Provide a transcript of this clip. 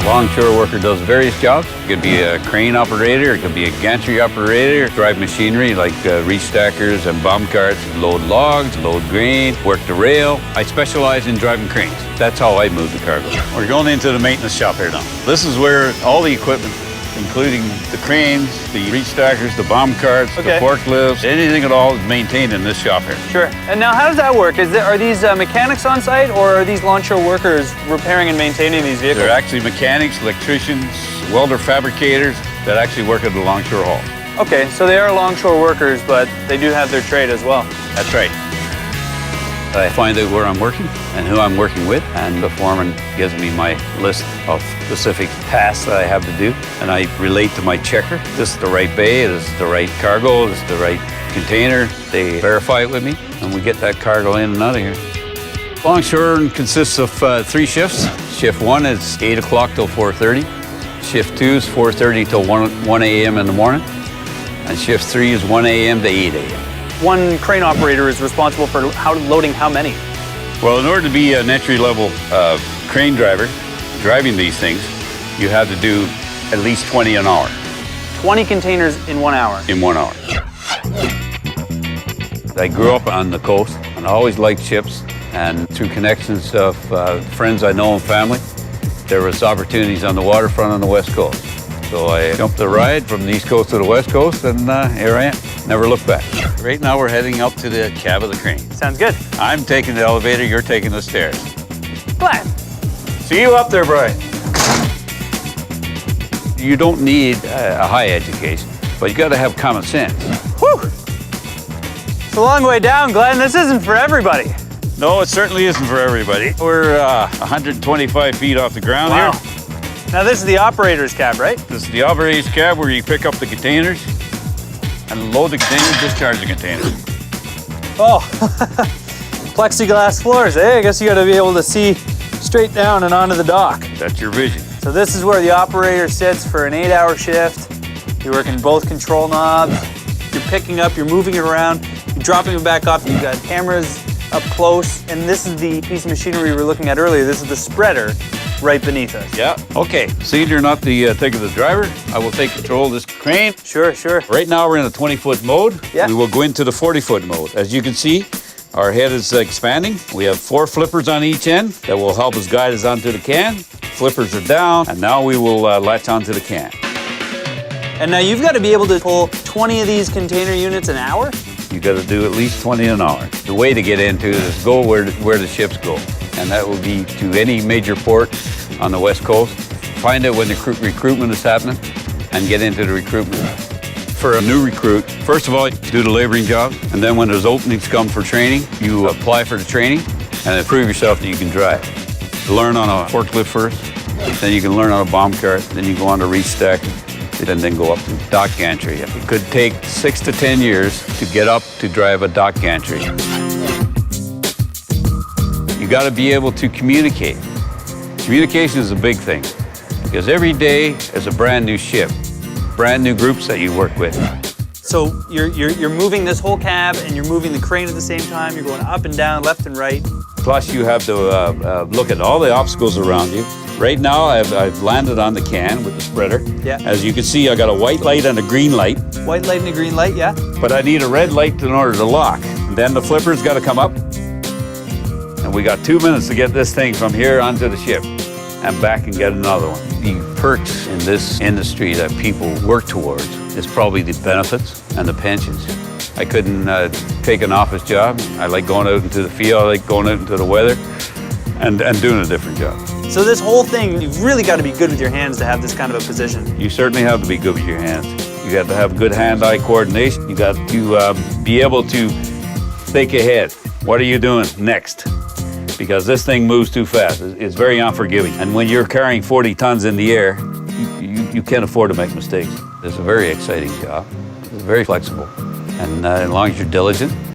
Longshore worker does various jobs. It could be a crane operator, it could be a gantry operator, drive machinery like reach stackers and bomb carts, load logs, load grain, work the rail. I specialize in driving cranes. That's how I move the cargo. We're going into the maintenance shop here now. This is where all the equipment, including the cranes, the reach stackers, the bomb carts, the forklifts, anything at all is maintained in this shop here. Sure. And now how does that work? Are these mechanics on site, or are these longshore workers repairing and maintaining these vehicles? They're actually mechanics, electricians, welder fabricators that actually work at the longshore haul. Okay, so they are longshore workers, but they do have their trade as well. That's right. I find out where I'm working and who I'm working with, and the foreman gives me my list of specific tasks that I have to do, and I relate to my checker. This is the right bay, this is the right cargo, this is the right container. They verify it with me, and we get that cargo in and out of here. Longshore consists of 3 shifts. Shift 1 is 8 o'clock till 4:30. Shift 2 is 4:30 till 1 a.m. in the morning. And shift 3 is 1 a.m. to 8 a.m. One crane operator is responsible for loading how many? Well, in order to be an entry-level crane driver, driving these things, you have to do at least 20 an hour. 20 containers in 1 hour? In 1 hour. I grew up on the coast, and I always liked ships, and through connections of friends I know and family, there was opportunities on the waterfront on the West Coast. So I jumped the ride from the East Coast to the West Coast, and here I am. Never looked back. Right now we're heading up to the cab of the crane. Sounds good. I'm taking the elevator, you're taking the stairs. Glad. See you up there, Brian. You don't need a high education, but you got to have common sense. Whew. It's a long way down, Glenn. This isn't for everybody. No, it certainly isn't for everybody. We're 125 feet off the ground here. Now this is the operator's cab, right? This is the operator's cab where you pick up the containers and load the containers, discharge the containers. Oh, plexiglass floors, eh? I guess you gotta be able to see straight down and onto the dock. That's your vision. So this is where the operator sits for an 8-hour shift. You're working both control knobs. You're picking up, you're moving it around, you're dropping it back off. You've got cameras up close. And this is the piece of machinery we were looking at earlier. This is the spreader right beneath us. Yeah, okay. Seeing you're not the take of the driver, I will take control of this crane. Sure, sure. Right now we're in a 20-foot mode. Yeah. We will go into the 40-foot mode. As you can see, our head is expanding. We have 4 flippers on each end that will help us guide us onto the can. Flippers are down, and now we will latch onto the can. And now you've got to be able to pull 20 of these container units an hour? You got to do at least 20 an hour. The way to get into it is go where the ships go. And that will be to any major port on the West Coast. Find out when the recruitment is happening and get into the recruitment. For a new recruit, first of all, you do the laboring job, and then when there's openings come for training, you apply for the training and prove yourself that you can drive. Learn on a forklift first, then you can learn on a bomb cart, then you go on to reach stack, and then go up to dock gantry. It could take 6 to 10 years to get up to drive a dock gantry. You got to be able to communicate. Communication is a big thing, because every day is a brand new ship, brand new groups that you work with. So you're moving this whole cab and you're moving the crane at the same time. You're going up and down, left and right. Plus you have to look at all the obstacles around you. Right now I've landed on the can with the spreader. Yeah. As you can see, I got a white light and a green light. White light and a green light, yeah. But I need a red light in order to lock. And then the flipper's got to come up. And we got 2 minutes to get this thing from here onto the ship and back and get another one. The perks in this industry that people work towards is probably the benefits and the pensions. I couldn't take an office job. I like going out into the field, I like going out into the weather and doing a different job. So this whole thing, you've really got to be good with your hands to have this kind of a position. You certainly have to be good with your hands. You got to have good hand-eye coordination. You got to be able to think ahead. What are you doing next? Because this thing moves too fast. It's very unforgiving. And when you're carrying 40 tons in the air, you can't afford to make mistakes. It's a very exciting job. It's very flexible. And as long as you're diligent,